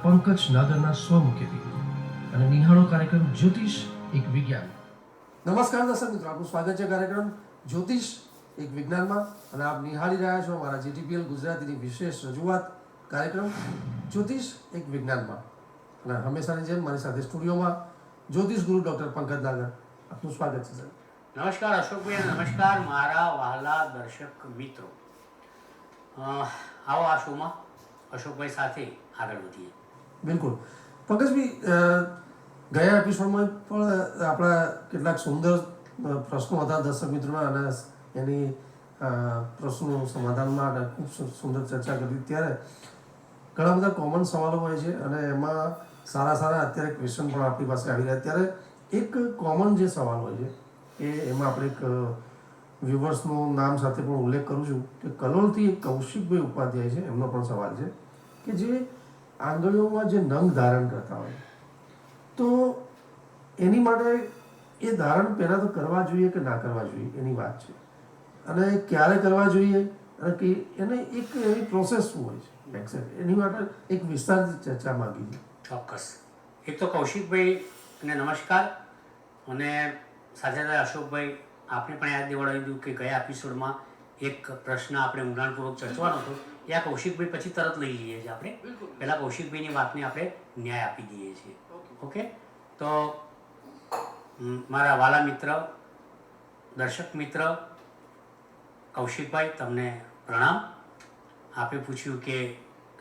પંકજ નાગરના સ્વમુખેથી અને નિહાળો કાર્યક્રમ જ્યોતિષ એક વિજ્ઞાન. નમસ્કાર દર્શક મિત્રો, આપનું સ્વાગત છે કાર્યક્રમ જ્યોતિષ એક વિજ્ઞાનમાં અને આપ નિહાળી રહ્યા છો અમારા જીટીપીએલ ગુજરાતીની વિશેષ રજૂઆત કાર્યક્રમ જ્યોતિષ એક વિજ્ઞાનમાં. અને હંમેશાની જેમ મારી સાથે સ્ટુડિયોમાં જ્યોતિષ ગુરુ ડૉક્ટર પંકજ નાગર. આપનું સ્વાગત છે સર. નમસ્કાર અશોકભાઈ, નમસ્કાર મારા વહાલા દર્શક મિત્રો. આવો આ શોમાં અશોકભાઈ સાથે આગળ વધીએ. બિલકુલ પંકજભાઈ, ગયા એપિસોડમાં પણ આપણા કેટલાક સુંદર પ્રશ્નો હતા દર્શક મિત્રોના અને એની પ્રશ્નો સમાધાનમાં ખૂબ સુંદર ચર્ચા કરી. ત્યારે ઘણા બધા કોમન સવાલો હોય છે અને એમાં સારા અત્યારે ક્વેશ્ચન પણ આપણી પાસે આવી રહ્યા. ત્યારે એક કોમન જે સવાલ હોય છે એ એમાં આપણે એક વ્યુવર્સનું નામ સાથે પણ ઉલ્લેખ કરું છું કે કલોલથી એક કૌશિકભાઈ ઉપાધ્યાય છે, એમનો પણ સવાલ છે કે જે આંગળીઓમાં જે નંગ ધારણ કરતા હોય તો એની માટે એ ધારણ પહેલાં તો કરવા જોઈએ કે ના કરવા જોઈએ એની વાત છે, અને ક્યારે કરવા જોઈએ અને કે એને એક એની પ્રોસેસ શું હોય છે એક્ઝેક્ટ એની માટે એક વિસ્તારથી ચર્ચા માગી છે. ચોક્કસ. એક તો કૌશિકભાઈને નમસ્કાર, અને સાથે સાથે અશોકભાઈ આપણે પણ યાદ દેવડાવી દીધું કે ગયા એપિસોડમાં એક પ્રશ્ન આપણે ઊંડાણપૂર્વક ચર્ચવાનો હતો, એ આ કૌશિકભાઈ પછી તરત લઈ લઈએ છીએ. આપણે પહેલાં કૌશિકભાઈની વાતને આપણે ન્યાય આપી દઈએ છીએ. ઓકે, તો મારા વાલા મિત્ર, દર્શક મિત્ર કૌશિકભાઈ, તમને પ્રણામ. આપે પૂછ્યું કે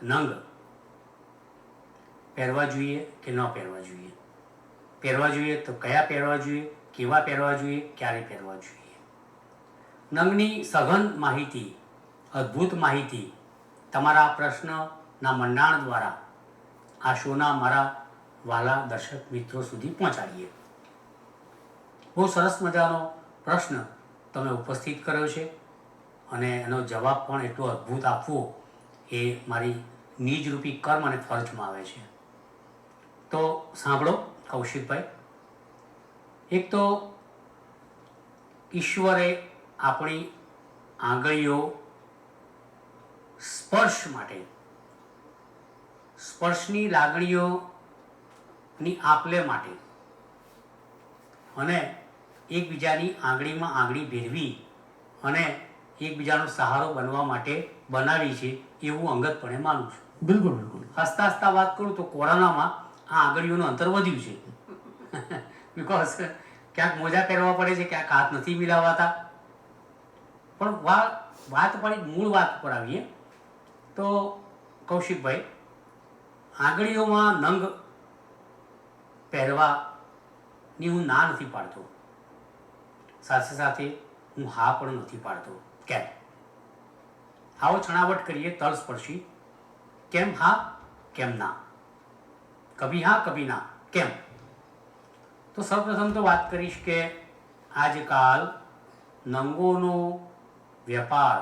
નંગ પહેરવા જોઈએ કે ન પહેરવા જોઈએ, પહેરવા જોઈએ તો કયા પહેરવા જોઈએ, કેવા પહેરવા જોઈએ, ક્યારે પહેરવા જોઈએ. નંગની સઘન માહિતી, અદ્ભુત માહિતી તમારા પ્રશ્નના મંડાણ દ્વારા આ શોના મારા વાલા દર્શક મિત્રો સુધી પહોંચાડીએ. બહુ સરસ મજાનો પ્રશ્ન તમે ઉપસ્થિત કર્યો છે અને એનો જવાબ પણ એટલો અદ્ભુત આપવો એ મારી નિજરૂપી કર્મ અને ફરજમાં આવે છે. તો સાંભળો કૌશિકભાઈ, એક તો ઈશ્વરે આપણી આંગળીઓ સ્પર્શ માટે, સ્પર્શની લાગણીઓની આપલે માટે અને એકબીજાની આંગળીમાં આંગળી ભેળવી અને એકબીજાનો સહારો બનવા માટે બનાવી છે એવું અંગતપણે માનું છું. બિલકુલ બિલકુલ. હસતા હસતા વાત કરું તો કોરોનામાં આ આંગળીઓનું અંતર વધ્યું છે. બિકોઝ ક્યાંક મોજા પહેરવા પડે છે, ક્યાંક હાથ નથી મિલાવાતા. પણ વાત પણ મૂળ વાત પર આવીએ તો કૌશિકભાઈ, આંગળીઓમાં નંગ પહેરવાની હું ના નથી પાડતો, સાથે સાથે હું હા પણ નથી પાડતો. કેમ? આવો છણાવટ કરીએ તલસ્પર્શી. કેમ હા, કેમ ના? કભી હા કભી ના, કેમ? તો સૌપ્રથમ તો વાત કરીશ કે આજકાલ નંગોનો વેપાર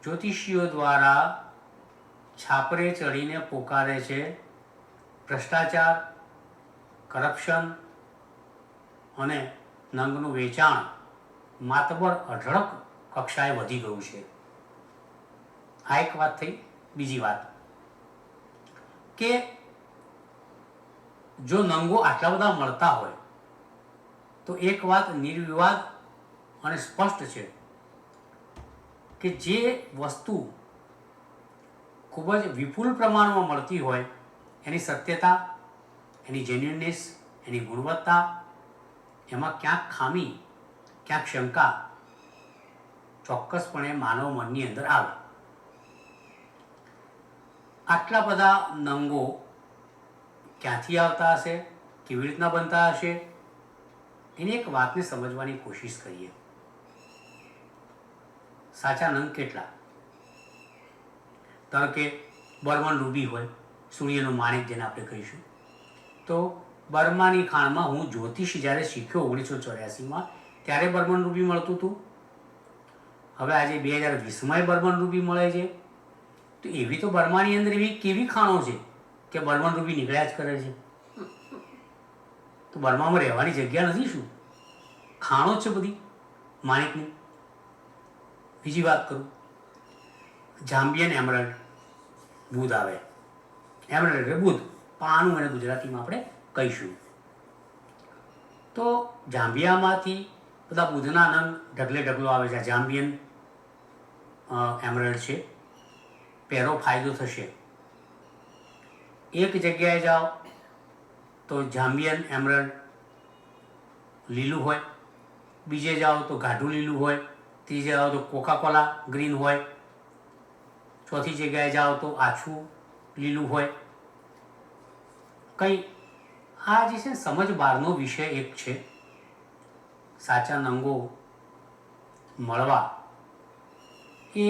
જ્યોતિષીઓ દ્વારા છાપરે ચડીને પોકારે છે ભ્રષ્ટાચાર, કરપ્શન અને નંગનું વેચાણ માતબર અઢળક કક્ષાએ વધી ગયું છે. આ એક વાત થઈ. બીજી વાત કે જો નંગો આટલા બધા મળતા હોય તો એક વાત નિર્વિવાદ અને સ્પષ્ટ છે કે જે વસ્તુ ખૂબ જ વિપુલ પ્રમાણમાં મળતી હોય એની સત્યતા, એની જેન્યુઇનનેસ, એની ગુણવત્તા, એમાં ક્યાંક ખામી, ક્યાંક શંકા ચોક્કસપણે માનવ મનની અંદર આવે. આટલા બધા નંગો ક્યાંથી આવતા હશે, કેવી રીતના બનતા હશે, એની એક વાતને સમજવાની કોશિશ કરીએ. સાચા નંગ કેટલા? ધારો કે બર્મન રૂબી હોય, સૂર્યનું માણેક જેને આપણે કહીશું, તો બર્માની ખાણમાં હું જ્યોતિષ જ્યારે શીખ્યો 1984માં ત્યારે બર્મન રૂબી મળતું હતું. હવે આજે 2020માં બર્મન રૂબી મળે છે. તો એવી તો બર્માની અંદર એવી કેવી ખાણો છે કે બર્મન રૂબી નીકળ્યા જ કરે છે? તો બર્મામાં રહેવાની જગ્યા નથી શું? ખાણો જ છે બધી માણેકની. બીજી વાત કરું, જામ્બિયન એમરલ્ડ દૂધ આવે એમરલ્ડ એટલે બુધ, પાનું એને ગુજરાતીમાં આપણે કહીશું. તો જાંબિયામાંથી બધા બુધના નંગ ઢગલે ઢગલો આવે છે. જાંબિયન એમરલ્ડ છે. પહેલો ફાયદો થશે, એક જગ્યાએ જાઓ તો જાંબિયન એમરલ્ડ લીલું હોય, બીજે જાઓ તો ગાઢું લીલું હોય, ત્રીજે જાઓ તો કોકાકોલા ગ્રીન હોય, ચોથી જગ્યાએ જાઓ તો આછું લીલું હોય. કંઈ આ જે છે સમજ બહારનો વિષય એક છે. સાચા નંગો મળવા એ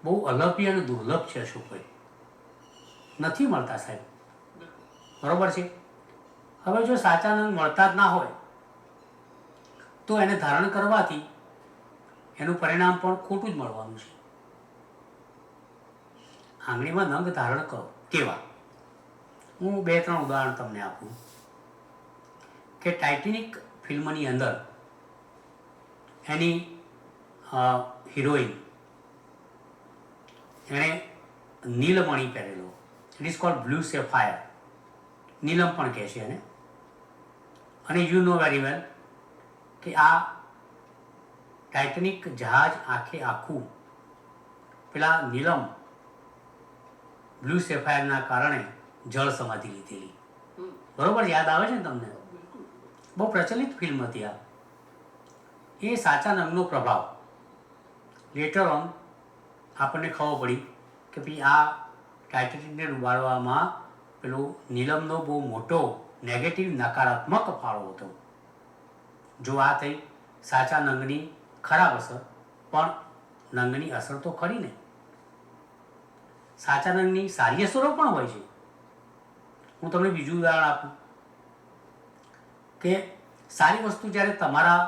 બહુ અલભ્ય અને દુર્લભ છે અશોકભાઈ, નથી મળતા સાહેબ, બરોબર છે. હવે જો સાચા નંગ મળતા જ ના હોય તો એને ધારણ કરવાથી એનું પરિણામ પણ ખોટું જ મળવાનું છે. આંગળીમાં નંગ ધારણ કરો કેવા, હું 2-3 ઉદાહરણ તમને આપું કે ટાઇટેનિક ફિલ્મની અંદર એની હિરોઈન એણે નીલમણી પહેરેલો, it is called blue sapphire, નીલમ પણ કહે છે એને. અને યુ નો વેરી વેલ કે આ ટાઇટેનિક જહાજ આખું પેલા નીલમ બ્લુ સેફાયરના કારણે જળ સમાધિ લીધેલી, બરોબર? યાદ આવે છે ને તમને? બહુ પ્રચલિત ફિલ્મ હતી આ. એ સાચા નંગનો પ્રભાવ લેટર ઓન આપણને ખબર પડી કે ભાઈ આ ટાઇટેનિકને ડૂબાડવામાં પેલો નીલમનો બહુ મોટો નેગેટિવ નકારાત્મક ફાળો હતો. જો આ થઈ સાચા નંગની ખરાબ અસર, પણ નંગની અસર તો ખરી ને. સાચા નંગની સારી અસરો પણ હોય છે. હું તમને બીજું ઉદાહરણ આપું કે સારી વસ્તુ જ્યારે તમારા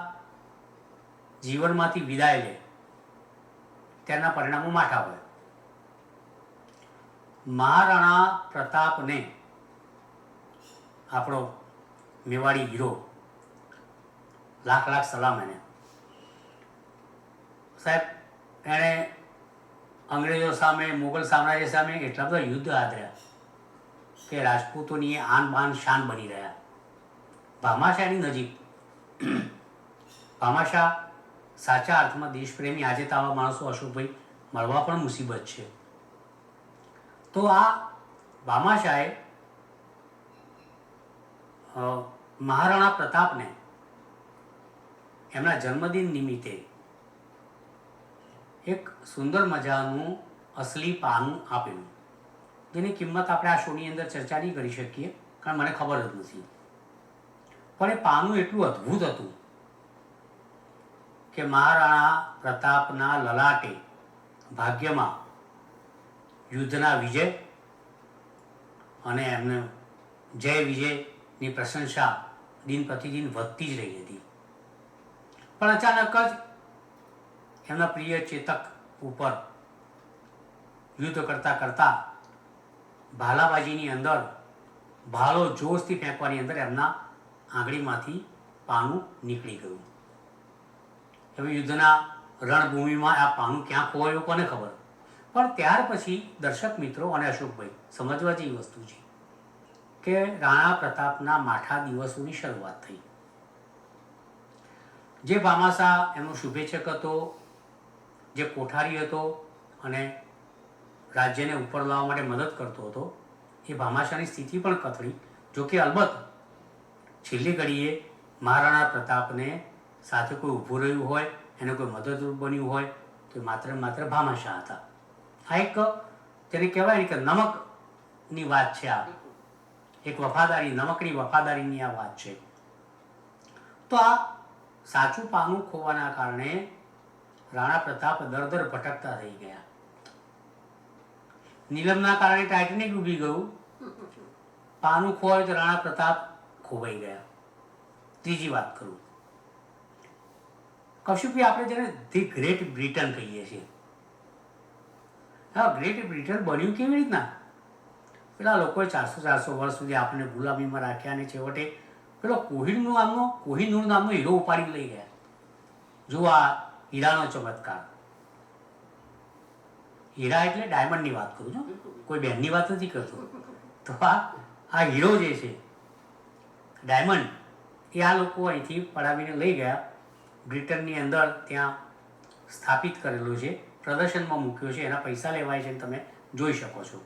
જીવનમાંથી વિદાય લે ત્યારના પરિણામો માઠા હોય. મહારાણા પ્રતાપને, આપણો મેવાડી હીરો, લાખ લાખ સલામ એને સાહેબ, એણે અંગ્રેજો સામે, મુગલ સામ્રાજ્ય સામે એટલા બધા યુદ્ધ આદર્યા કે રાજપૂતોની આન બાન શાન બની રહ્યા. ભામાશાહની નજીક, ભામાશાહ સાચા અર્થમાં દેશપ્રેમી, આજે તો આવા માણસો અશોકભાઈ મળવા પણ મુસીબત છે. તો આ ભામાશાહે મહારાણા પ્રતાપને એમના જન્મદિન નિમિત્તે એક સુંદર મજાનું અસલી પાનું આપેલું, જેની કિંમત આપણે આ શોની અંદર ચર્ચા નહીં કરી શકીએ કારણ મને ખબર જ નથી. પણ એ પાનું એટલું અદ્ભુત હતું કે મહારાણા પ્રતાપના લલાટે ભાગ્યમાં યુદ્ધના વિજય અને એમને જય વિજયની પ્રશંસા દિન પ્રતિદિન વધતી જ રહી હતી. પણ અચાનક જ એમના પ્રિય ચેતક ઉપર યુદ્ધ કરતાં કરતાં ભાલાબાજીની અંદર, ભાલો જોશથી ફેંકવાની અંદર એમના આંગળીમાંથી પાનું નીકળી ગયું. હવે યુદ્ધના રણભૂમિમાં આ પાનું ક્યાં ખોવાયું કોને ખબર. પણ ત્યાર પછી દર્શક મિત્રો અને અશોકભાઈ સમજવા જેવી વસ્તુ છે કે રાણા પ્રતાપના માઠા દિવસોની શરૂઆત થઈ. જે ભામાશાહ એમનો શુભેચ્છક હતો, જે કોઠારી હતો અને રાજ્યને ઉપર લાવવા માટે મદદ કરતો હતો, એ ભામાશાહની સ્થિતિ પણ કથળી. જોકે અલબત્ત છેલ્લી ઘડીએ મહારાણા પ્રતાપને સાથે કોઈ ઊભું રહ્યું હોય, એને કોઈ મદદરૂપ બન્યું હોય તો માત્ર માત્ર ભામાશાહ હતા. આ એક તેને કહેવાય ને કે નમકની વાત છે. આ એક વફાદારી, નમકની વફાદારીની આ વાત છે. તો આ સાચું પાનું ખોવાના કારણે રાણા પ્રતાપ દર દર ભટકતા થઈ ગયા. નીલમના કારણે ટાઇટેનિક ડૂબી ગયું, પાનું ખોવાયું તો રાણા પ્રતાપ ખોવાઈ ગયા. ત્રીજી વાત કરું, કશુંભી આપણે જેને ધી ગ્રેટ બ્રિટન કહીએ છીએ. હા, ગ્રેટ બ્રિટન બન્યું કેવી રીતના? પેલા લોકોએ 400 વર્ષ સુધી આપણને ગુલામીમાં રાખ્યા અને છેવટે પેલો કોહિનૂર નામનો હીરો ઉપાડી લઈ ગયા. જો આ હીરાનો ચમત્કાર. હીરા એટલે ડાયમંડની વાત કરું છું, કોઈ બહેનની વાત નથી કરતો. તો આ હીરો જે છે ડાયમંડ, એ આ લોકો અહીંથી પડાવીને લઈ ગયા બ્રિટનની અંદર, ત્યાં સ્થાપિત કરેલું છે, પ્રદર્શનમાં મૂક્યો છે, એના પૈસા લેવાય છે, તમે જોઈ શકો છો.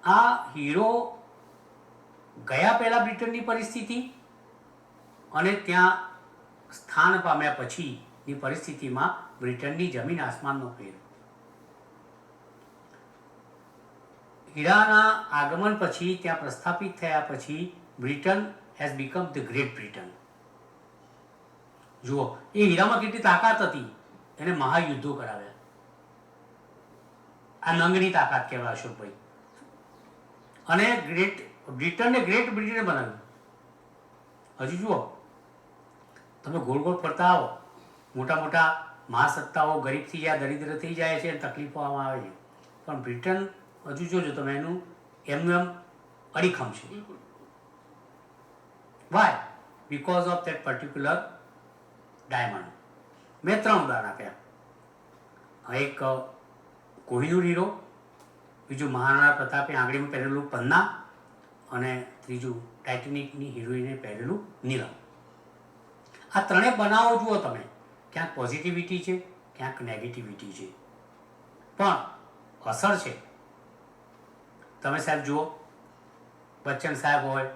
આ હીરો ગયા પહેલાં બ્રિટનની પરિસ્થિતિ અને ત્યાં સ્થાન પામ્યા પછીની પરિસ્થિતિમાં બ્રિટનની જમીન આસમાનનો ફેર. હીરાના આગમન પછી, ત્યાં પ્રસ્થાપિત થયા પછી Britain has become the great Britain. જુઓ એ હીરામાં કેટલી તાકાત હતી, એને મહાયુદ્ધો કરાવ્યા. આ નંગની તાકાત કહેવાય અશોકભાઈ. અને બ્રિટનને ગ્રેટ બ્રિટન બનાવ્યું. હજુ જુઓ તમે ગોળ ગોળ ફરતા આવો, મોટા મોટા મહાસત્તાઓ ગરીબ થઈ જાય, દરિદ્ર થઈ જાય છે, તકલીફો આમાં આવે છે, પણ બ્રિટન હજુ જોજો તમે એનું એમનું એમ અડીખમ છે. Why? Because of that particular diamond. મેં 3 ઉદાહરણ આપ્યા. એક કોહિનૂર હીરો, બીજું મહારાણા પ્રતાપે આંગળીમાં પહેરેલું પન્ના, અને ત્રીજું ટાઇટેનિકની હિરોઈને પહેરેલું નીલમ. આ ત્રણેય બનાવો જુઓ તમે, ક્યાંક પોઝિટિવિટી છે, ક્યાંક નેગેટિવિટી છે, પણ અસર છે. તમે સાહેબ જુઓ, બચ્ચન સાહેબ હોય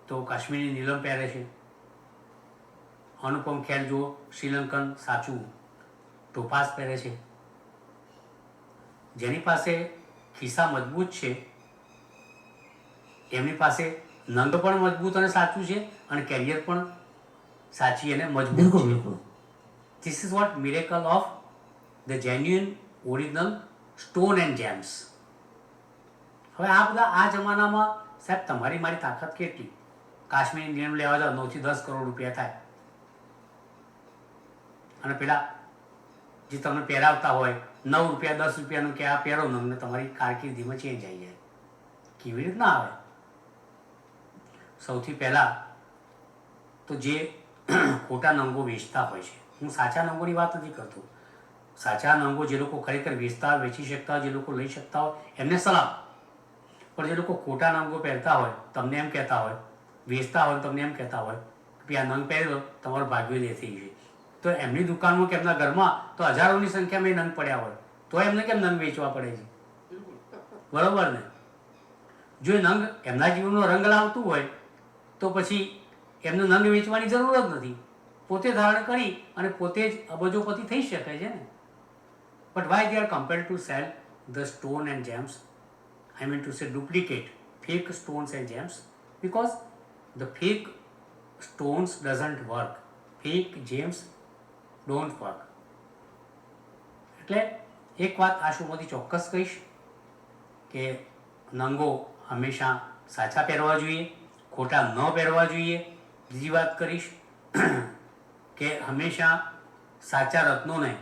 તો કાશ્મીરી નીલમ પહેરે છે. અનુપમ ખેર જુઓ, શ્રીલંકન સાચું ટોપાસ પહેરે છે. જેની પાસે ખિસ્સા મજબૂત છે એમની પાસે નંગ પણ મજબૂત અને સાચું છે, અને કેરિયર પણ સાચી અને મજબૂત બિલકુલ છે. બિલકુલ. This is what miracle of the genuine original stone and James. હવે આ બધા આ જમાનામાં સાહેબ તમારી મારી તાકાત કેટલી? કાશ્મીરી નીલમ લેવા જાઓ 9 થી 10 કરોડ રૂપિયા થાય, અને પેલા જે તમને પહેરાવતા હોય 9 રૂપિયા 10 રૂપિયાનું કે આ પહેરો નંગને તમારી કારકિર્દીમાં ચેન્જ આવી જાય. કેવી રીતના આવે? સૌથી પહેલાં તો જે ખોટા નંગો વેચતા હોય છે, હું સાચા નંગોની વાત નથી કરતો, સાચા નંગો જે લોકો ખરેખર વેચતા હોય, વેચી શકતા હોય, જે લોકો લઈ શકતા હોય એમને સલામ. પણ જે લોકો ખોટા નંગો પહેરતા હોય, તમને એમ કહેતા હોય, વેચતા હોય, તમને એમ કહેતા હોય કે આ નંગ પહેરેલો તમારો ભાગ્ય લે થઈ છે, તો એમની દુકાનમાં કે એમના ઘરમાં તો હજારોની સંખ્યામાં નંગ પડ્યા હોય, તો એમને કેમ નંગ વેચવા પડે છે? બરોબર ને? જો એ નંગ એમના જીવનનો રંગ લાવતું હોય તો પછી એમને નંગ વેચવાની જરૂર જ નથી, પોતે ધારણ કરી અને પોતે જ અબજોપતિ થઈ શકે છે ને. But Y they are compared to sell the stone and James, I mean to say duplicate fake stones and gems, because the fake stones doesn't work, fake gems don't work. એટલે એક વાત આ શોમાંથી ચોક્કસ કહીશ કે નંગો હંમેશા સાચા પહેરવા જોઈએ, ખોટા ન પહેરવા જોઈએ. બીજી વાત કરીશ કે હંમેશા સાચા રત્નોને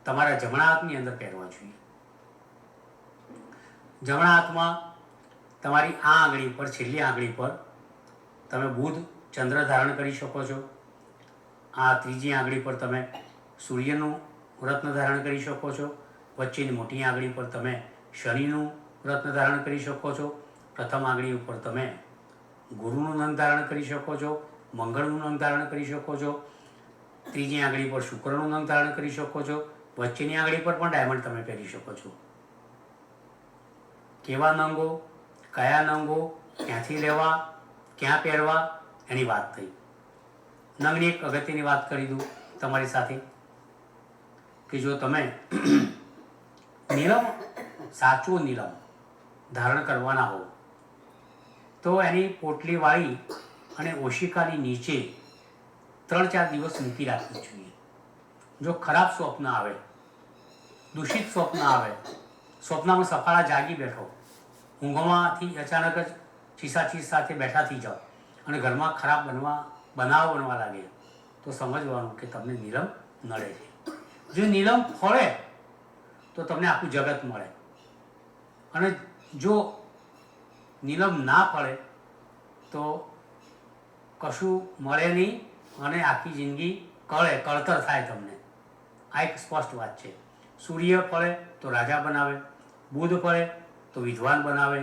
તમારા જમણા હાથની અંદર પહેરવા જોઈએ. જમણા હાથમાં તમારી આ આંગળી પર, છેલ્લી આંગળી પર તમે બુધ ચંદ્ર ધારણ કરી શકો છો. આ ત્રીજી આંગળી પર તમે સૂર્યનું રત્ન ધારણ કરી શકો છો. વચ્ચેની મોટી આંગળી પર તમે શનિનું રત્ન ધારણ કરી શકો છો. પ્રથમ આંગળી ઉપર તમે ગુરુનું નંગ ધારણ કરી શકો છો, મંગળનું નંગ ધારણ કરી શકો છો. ત્રીજી આંગળી પર શુક્રનું નંગ ધારણ કરી શકો છો. વચ્ચેની આંગળી પર પણ ડાયમંડ તમે પહેરી શકો છો. કેવા નંગો, કયા નંગો, ક્યાંથી લેવા, ક્યાં પહેરવા, એની વાત થઈ. નંગની એક અગત્યની વાત કરી દઉં તમારી સાથે કે જો તમે નીલમ, સાચો નીલમ ધારણ કરવાના હો તો એની પોટલી વાળી અને ઓશિકાની નીચે 3-4 દિવસ મૂકી રાખવી જોઈએ. જો ખરાબ સ્વપ્ન આવે, દૂષિત સ્વપ્ન આવે, સ્વપ્નમાં સફાળા જાગી બેઠો, ઊંઘોમાંથી અચાનક જ ચીસાચીસ સાથે બેઠા થઈ જાઓ અને ઘરમાં ખરાબ બનાવ બનવા લાગે, તો સમજવાનું કે તમને નીલમ નડે છે. જો નીલમ ફળે તો તમને આખું જગત મળે, અને જો નીલમ ના ફળે તો કશું મળે નહીં અને આખી જિંદગી કળતર થાય તમને. આ એક સ્પષ્ટ વાત છે. સૂર્ય ફળે તો રાજા બનાવે, બુધ ફળે તો વિદ્વાન બનાવે,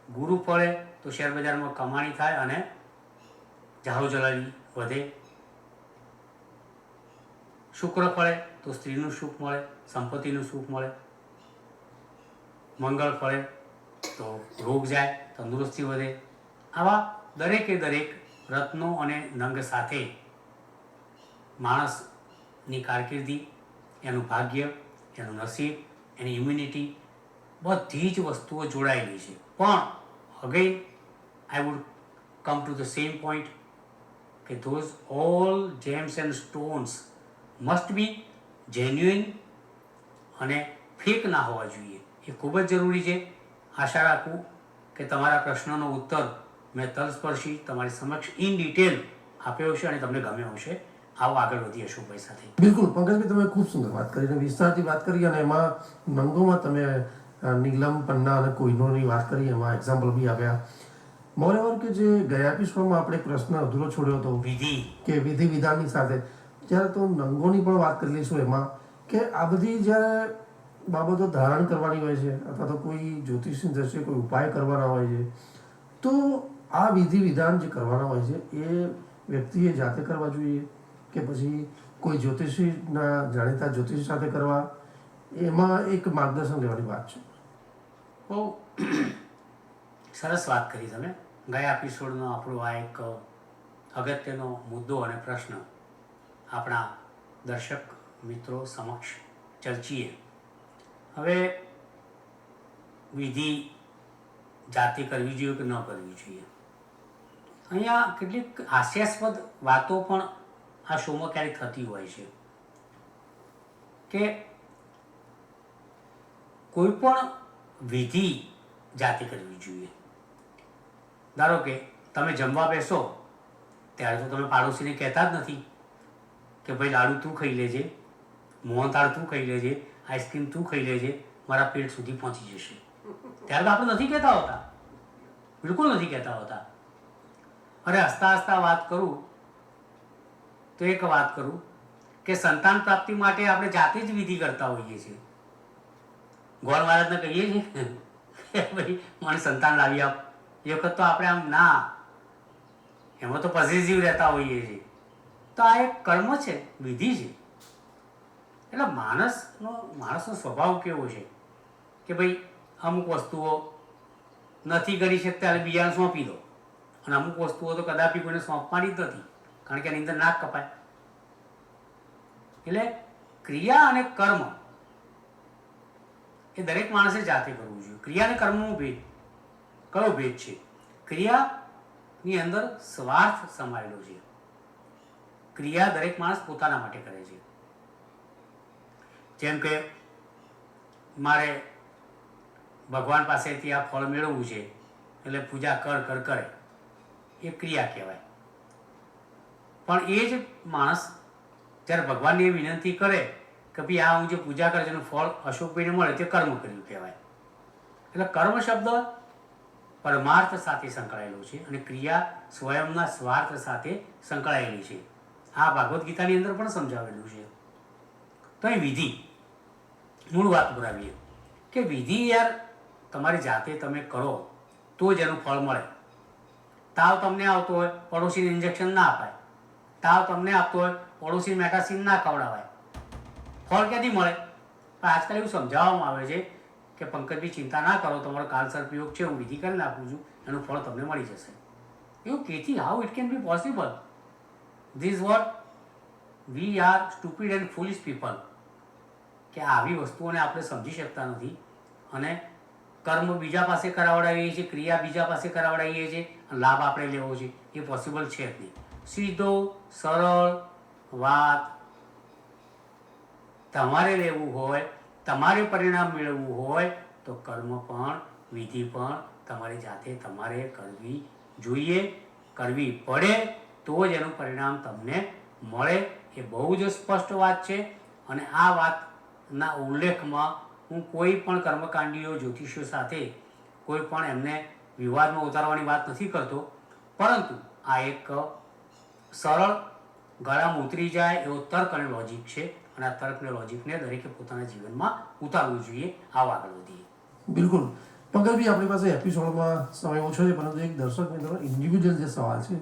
ગુરુ ફળે તો શેર બજારમાં કમાણી થાય અને જાહો જલાલી વધે, શુક્ર ફળે તો સ્ત્રીનું સુખ મળે, સંપત્તિનું સુખ મળે, મંગળ ફળે તો રોગ જાય, તંદુરસ્તી વધે. આવા દરેકે દરેક રત્નો અને નંગ સાથે માણસની કારકિર્દી, એનું ભાગ્ય, એનું નસીબ, એની ઇમ્યુનિટી બધી જ વસ્તુઓ જોડાયેલી છે. પણ again I would come to the same point કે those all gems and stones must be genuine અને ફેક ના હોવા જોઈએ. એ ખૂબ જ જરૂરી છે. આશા રાખું કે તમારા પ્રશ્નનો ઉત્તર મેં તલસ્પર્શી તમારી સમક્ષ ઇન ડિટેલ આપ્યો હશે અને તમને ગમ્યો હશે. આવો આગળ વધીએ અશોકભાઈ સાથે. બિલકુલ પંકજભાઈ, તમે ખૂબ સુંદર વાત કરી અને વિસ્તારથી વાત કરી, અને એમાં નંગોમાં તમે નીલમ, પન્ના અને કોઈનોની વાત કરી, એમાં એક્ઝામ્પલ બી આપ્યા. મોરેઓવર કે જે ગયા એપિસોડમાં આપણે એક પ્રશ્ન અધૂરો છોડ્યો હતો વિધિ કે વિધિ વિધાનની સાથે, જ્યારે તો નંગોની પણ વાત કરી લઈશું એમાં, કે આ બધી જ્યારે બાબતો ધારણ કરવાની હોય છે અથવા તો કોઈ જ્યોતિષની દ્રષ્ટિએ કોઈ ઉપાય કરવાના હોય છે, તો આ વિધિ વિધાન જે કરવાના હોય છે એ વ્યક્તિએ જાતે કરવા જોઈએ કે પછી કોઈ જ્યોતિષીના જાણીતા જ્યોતિષી સાથે કરવા, એમાં એક માર્ગદર્શન લેવાની વાત છે. બહુ સરસ વાત કરી તમે. ગયા એપિસોડનો આપણો આ એક અગત્યનો મુદ્દો અને પ્રશ્ન આપણા દર્શક મિત્રો સમક્ષ ચર્ચીએ. હવે વિધિ જાતે કરવી જોઈએ કે ન કરવી જોઈએ, અહીંયા કેટલીક હાસ્યાસ્પદ વાતો પણ આ શોમાં ક્યારેક થતી હોય છે કે કોઈ પણ વિધિ જાતે કરવી જોઈએ. ધારો કે તમે જમવા બેસો ત્યારે તો તમે પાડોશીને કહેતા જ નથી કે ભાઈ લાડુ તું ખાઈ લેજે, મોહનથાળ તું ખાઈ લેજે, આઈસ્ક્રીમ તું ખાઈ લેજે, મારા પેટ સુધી પહોંચી જશે. ત્યારે તો આપણે નથી કહેતા હોતા, બિલકુલ નથી કહેતા હોતા. અરે હસતા હસતા વાત કરું તો એક વાત કરું કે સંતાન પ્રાપ્તિ માટે આપણે જાતે જ વિધિ કરતા હોઈએ છીએ. ગોળ મહારાજને કહીએ છીએ કે ભાઈ મને સંતાન લાવી આપ, એ વખત તો આપણે આમ ના, એમાં તો પોઝિટિવ રહેતા હોઈએ છીએ. તો આ એક કર્મ છે, વિધિ છે. એટલે માણસનો સ્વભાવ કેવો છે કે ભાઈ અમુક વસ્તુઓ નથી કરી શકતા એટલે બીજાને સોંપી દો, અને અમુક વસ્તુઓ તો કદાપી કોઈને સોંપવાની જ નથી, કારણ કે એની અંદર નાક કપાય. એટલે ક્રિયા અને કર્મ એ દરેક માણસે જાતે કરવું જોઈએ. ક્રિયા અને કર્મનો ભેદ, કયો ભેદ છે? ક્રિયાની અંદર સ્વાર્થ સમાયેલો છે. ક્રિયા દરેક માણસ પોતાના માટે કરે છે. જેમ કે મારે ભગવાન પાસેથી આ ફળ મેળવવું છે એટલે પૂજા કરે, એ ક્રિયા કહેવાય. પણ એ જ માણસ જ્યારે ભગવાનની એ વિનંતી કરે કે ભાઈ આ હું જે પૂજા કરે છે એનું ફળ અશોકભાઈને મળે, તે કર્મ કર્યું કહેવાય. એટલે કર્મ શબ્દ પરમાર્થ સાથે સંકળાયેલો છે અને ક્રિયા સ્વયંના સ્વાર્થ સાથે સંકળાયેલી છે. આ ભાગવદ્ ગીતાની અંદર પણ સમજાવેલું છે. તો એ વિધિ, મૂળ વાત પુરાવીએ કે વિધિ યાર તમારી જાતે તમે કરો તો જ એનું ફળ મળે. તાવ તમને આવતો હોય, પડોશીને ઇન્જેક્શન ના અપાય. તાવ તમને આપતો હોય, પડોશી મેટાસીન ના ખવડાવાય. ફળ ક્યાંથી મળે? પણ આજકાલ એવું સમજાવવામાં આવે છે કે પંકજભાઈ ચિંતા ના કરો, તમારો કાલસર્પયોગ છે, હું વિધિ કરી નાખું છું, એનું ફળ તમને મળી જશે. એવું કેથી? How it can be possible? This what we are stupid and foolish people, કે આવી વસ્તુઓને આપણે સમજી શકતા નથી અને કર્મ બીજા પાસે કરાવડાવીએ છીએ, ક્રિયા બીજા પાસે કરાવડાવીએ છીએ, લાભ આપણે લેવો છે, એ પોસિબલ છે જ નહીં. સીધો સરળ વાત, તમારે લેવું હોય, તમારે પરિણામ મેળવવું હોય તો કર્મ પણ વિધિ પણ તમારી જાતે તમારે કરવી જોઈએ, કરવી પડે તો જ એનું પરિણામ તમને મળે. એ બહુ જ સ્પષ્ટ વાત છે. અને આ વાતના ઉલ્લેખમાં હું કોઈ પણ કર્મકાંડીઓ જ્યોતિષીઓ સાથે કોઈ પણ એમને વિવાદમાં ઉતારવાની વાત નથી કરતો, પરંતુ આ એક સરળ ગળામાં ઉતરી જાય એવો તર્ક અને લોજિક છે અને આ તર્ક અને લોજિકને દરેકે પોતાના જીવનમાં ઉતારવું જોઈએ. આવો આગળ વધીએ. બિલકુલ. પંકજભાઈ આપણી પાસે એપિસોડમાં સમય ઓછો છે, પરંતુ એક દર્શક મિત્રનો ઇન્ડિવિજ્યુઅલ જે સવાલ છે